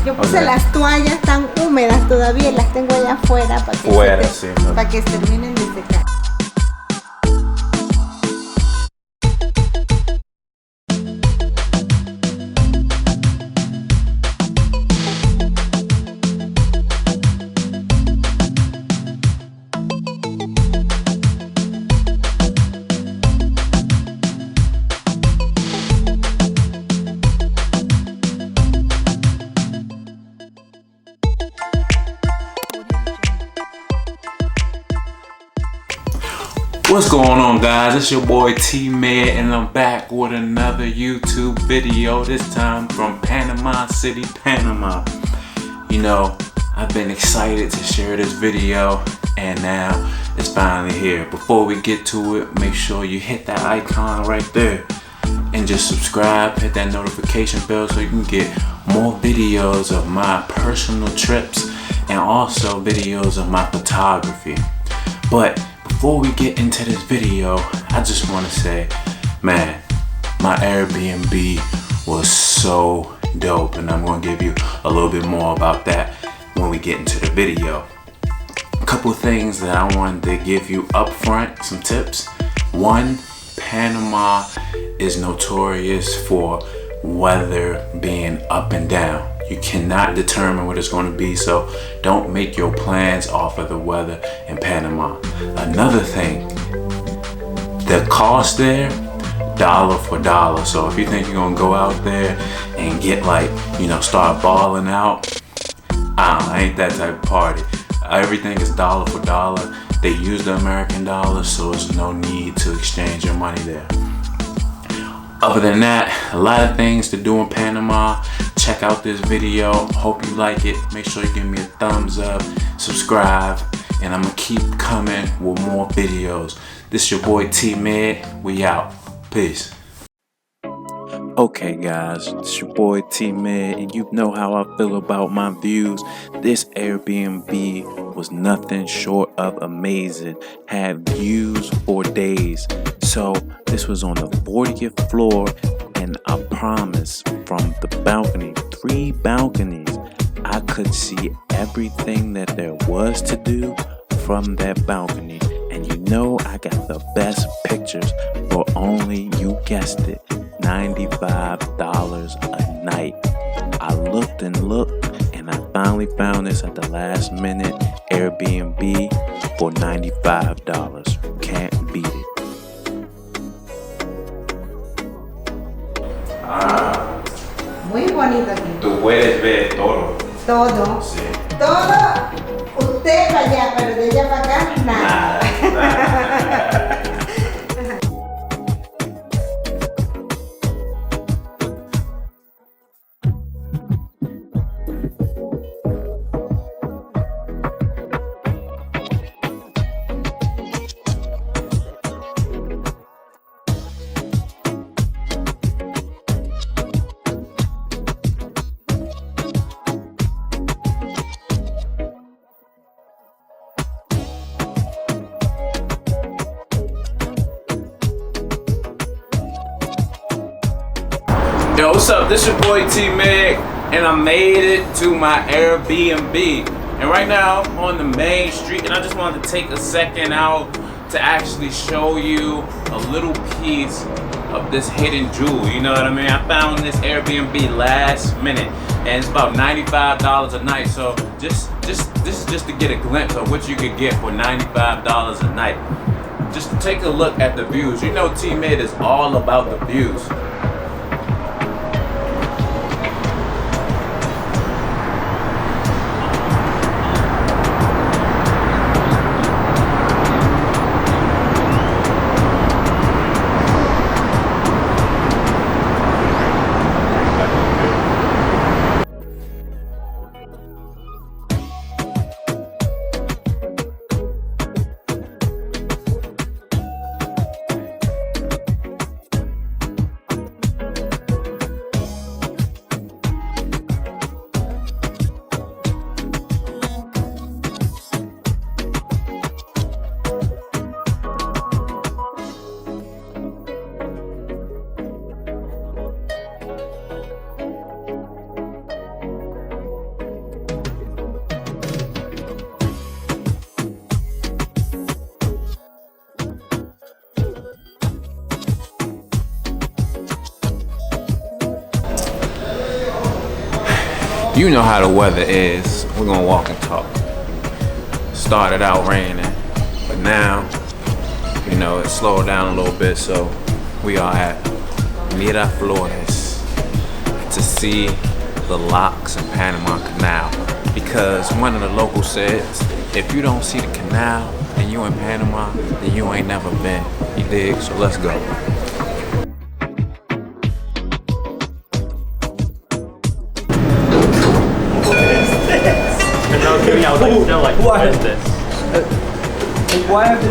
Yo puse las toallas tan húmedas todavía y las tengo allá afuera para que se terminen de secar. What's going on, guys? It's your boy T-Med and I'm back with another YouTube video, this time from Panama City, Panama. You know, I've been excited to share this video and now it's finally here. Before we get to it, make sure you hit that icon right there and just subscribe, hit that notification bell so you can get more videos of my personal trips and also videos of my photography. But before we get into this video, I just want to say, man, my Airbnb was so dope, and I'm going to give you a little bit more about that when we get into the video. A couple things that I wanted to give you up front, some tips. One, Panama is notorious for weather being up and down. You cannot determine what it's going to be, so don't make your plans off of the weather in Panama. Another thing, the cost there, dollar for dollar. So if you think you're going to go out there and get start balling out, I ain't that type of party. Everything is dollar for dollar. They use the American dollar, so there's no need to exchange your money there. Other than that, a lot of things to do in Panama. Check out this video. Hope you like it. Make sure you give me a thumbs up, subscribe, and I'm gonna keep coming with more videos. This is your boy T-Med. We out. Peace. Okay guys, it's your boy T-Med, and you know how I feel about my views. This Airbnb was nothing short of amazing. Had views for days. So this was on the 40th floor, and I promise from the balcony, 3 balconies, I could see everything that there was to do from that balcony. And you know I got the best pictures for only, you guessed it, $95 a night. I looked and looked, and I finally found this at the last minute Airbnb for $95. Can't beat it. Muy bonito aquí. Tú puedes ver todo. Todo. Sí. Todo. Usted para allá, pero de allá para acá, nada. Yo, what's up? This your boy T-Meg, and I made it to my Airbnb. And right now I'm on the main street, and I just wanted to take a second out to actually show you a little piece of this hidden jewel. You know what I mean? I found this Airbnb last minute, and it's about $95 a night. So this is just to get a glimpse of what you could get for $95 a night. Just to take a look at the views. You know, T-Med is all about the views. You know how the weather is. We're gonna walk and talk. Started out raining, but now, you know, it slowed down a little bit, so we are at Mira Flores to see the locks in Panama Canal. Because one of the locals says, if you don't see the canal and you in Panama, then you ain't never been. You dig? So let's go. I was like, still like, what is this? Why have they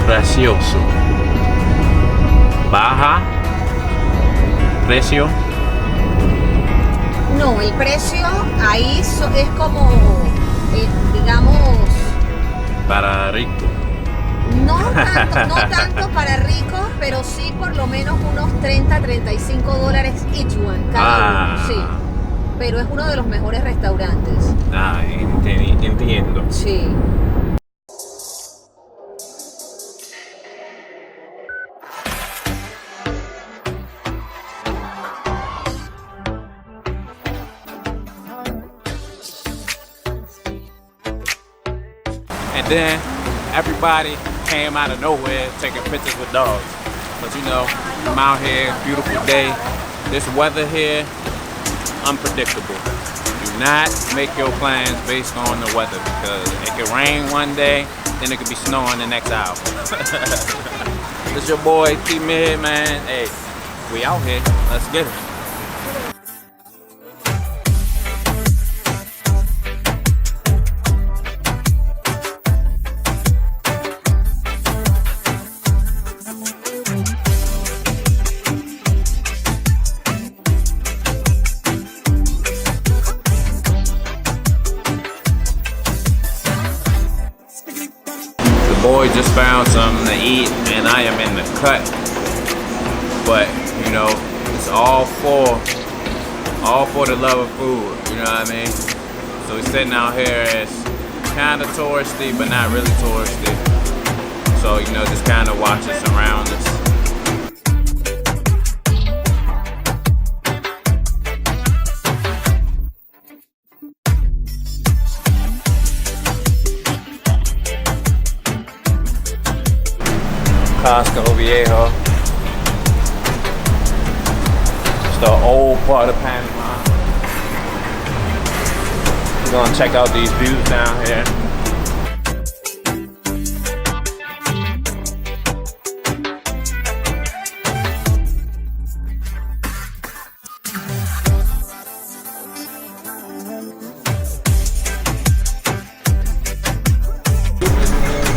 Precioso. Baja. Precio. No, el precio ahí es como, digamos, Para rico. no tanto para ricos, pero sí por lo menos unos 30-35 dólares each one, cada uno, sí. Pero es uno de los mejores restaurantes. Ah, entiendo. Sí. And then everybody came out of nowhere taking pictures with dogs. But you know, I'm out here, beautiful day. This weather here, unpredictable. Do not make your plans based on the weather because it could rain one day, then it could be snowing the next hour. This your boy T-Mid, man. Hey, we out here. Let's get it. Boy just found something to eat and I am in the cut, but you know, it's all for the love of food, you know what I mean? So we're sitting out here, it's kind of touristy but not really touristy, so you know, just kind of watch us around us. Casco, viejo. It's the old part of Panama. We're gonna check out these views down here.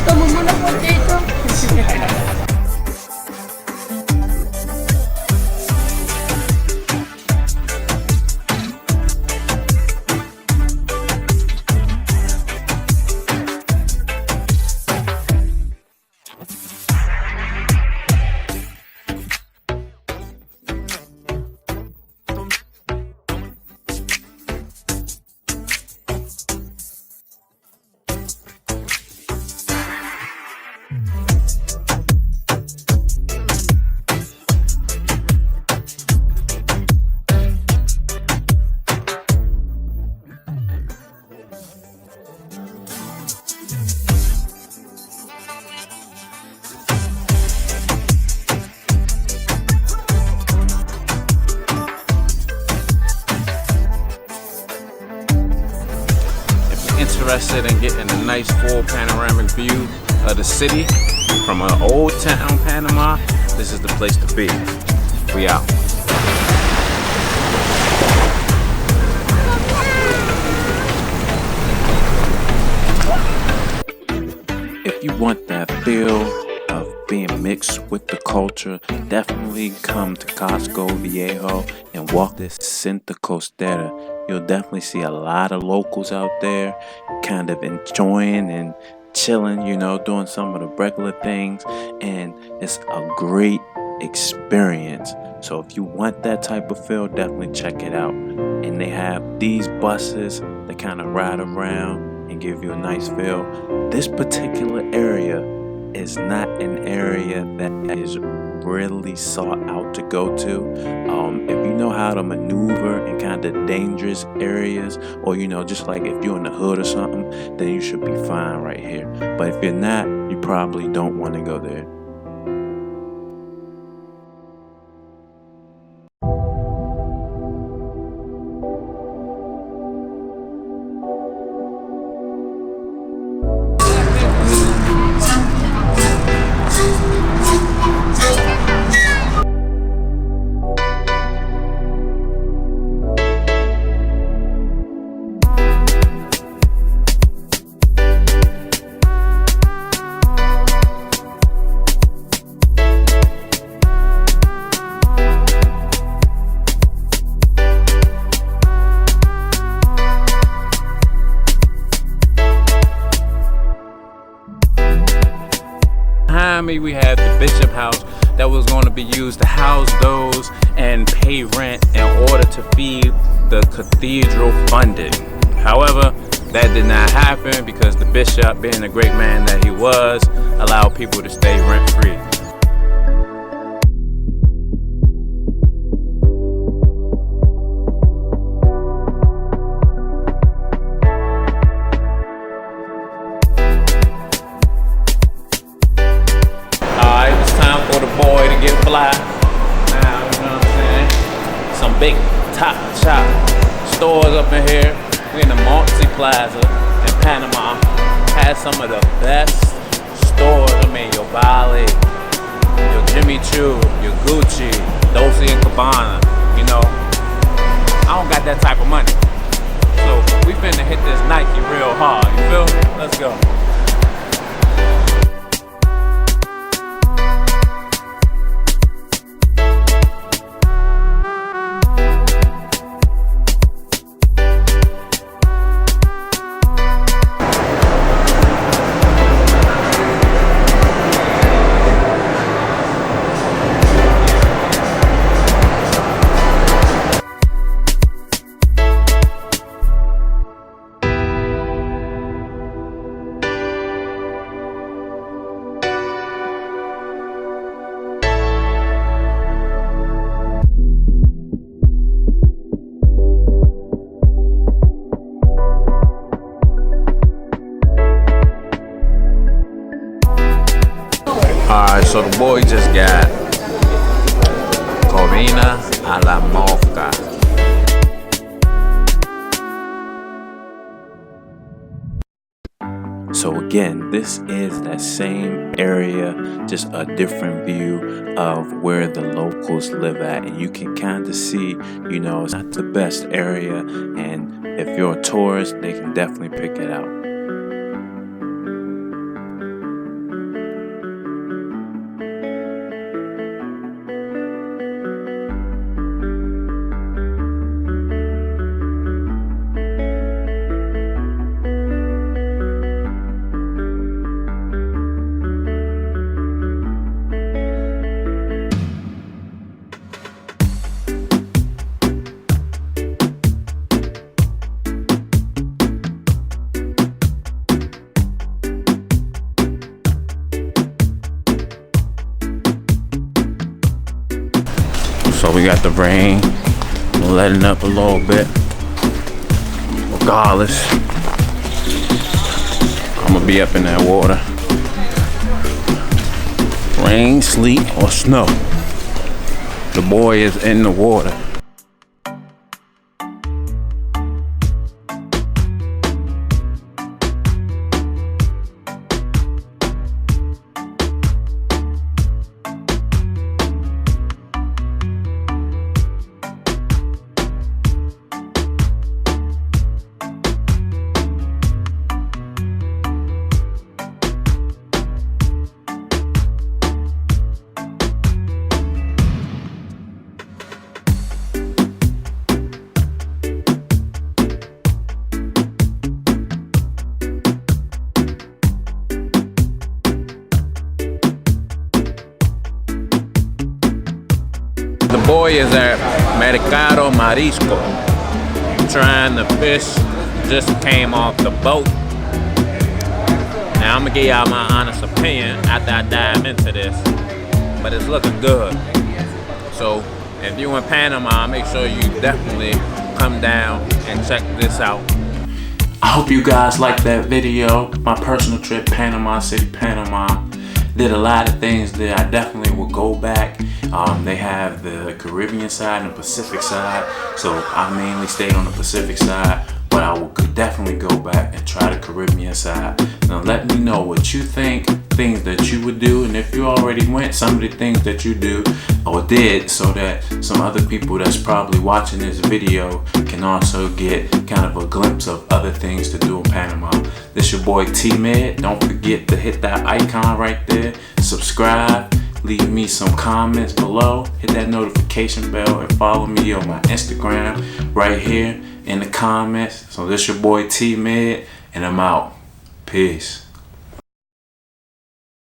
Tomamos una fotito. Interested in getting a nice full panoramic view of the city from an old town Panama, this is the place to be. We out. if you want that feel of being mixed with the culture, definitely come to Costco Viejo and walk this Cinta costera. You'll definitely see a lot of locals out there kind of enjoying and chilling, you know, doing some of the regular things, and it's a great experience. So if you want that type of feel, definitely check it out. And they have these buses that kind of ride around and give you a nice feel. This particular area is not an area that is really sought out to go to. If you know how to maneuver in kind of dangerous areas, or you know, just like if you're in the hood or something, then you should be fine right here. But if you're not, you probably don't want to go there. Behind me we have the Bishop House that was going to be used to house those and pay rent in order to feed the cathedral funding. However, that did not happen because the bishop, being the great man that he was, allowed people to stay rent free. Fly. Now, you know what I'm saying? Some big top shop stores up in here. We in the Monty Plaza in Panama. Has some of the best stores. I mean, your Baila, your Jimmy Choo, your Gucci, Dolce & Gabbana. You know, I don't got that type of money. So we finna hit this Nike real hard. You feel me? Let's go. Alright, so the boy just got Corina a la Mosca. So again, this is that same area, just a different view of where the locals live at. And you can kind of see, you know, it's not the best area. And if you're a tourist, they can definitely pick it out. So we got the rain letting up a little bit. Regardless, I'm gonna be up in that water. Rain, sleet, or snow, the boy is in the water. boy is at Mercado Marisco trying to fish. Just came off the boat. Now I'm gonna give y'all my honest opinion after I dive into this, but it's looking good. So if you in Panama, make sure you definitely come down and check this out. I hope you guys liked that video. My personal trip, Panama City, Panama. Did a lot of things there. I definitely will go back. They have the Caribbean side and the Pacific side. So I mainly stayed on the Pacific side, but I will definitely go back and try the Caribbean side. Now let me know what you think, things that you would do, and if you already went, some of the things that you do or did, so that some other people that's probably watching this video can also get kind of a glimpse of other things to do in Panama. This your boy T-Med. Don't forget to hit that icon right there, subscribe, leave me some comments below, hit that notification bell, and follow me on my Instagram right here in the comments. So this your boy T-Med, and I'm out. Peace.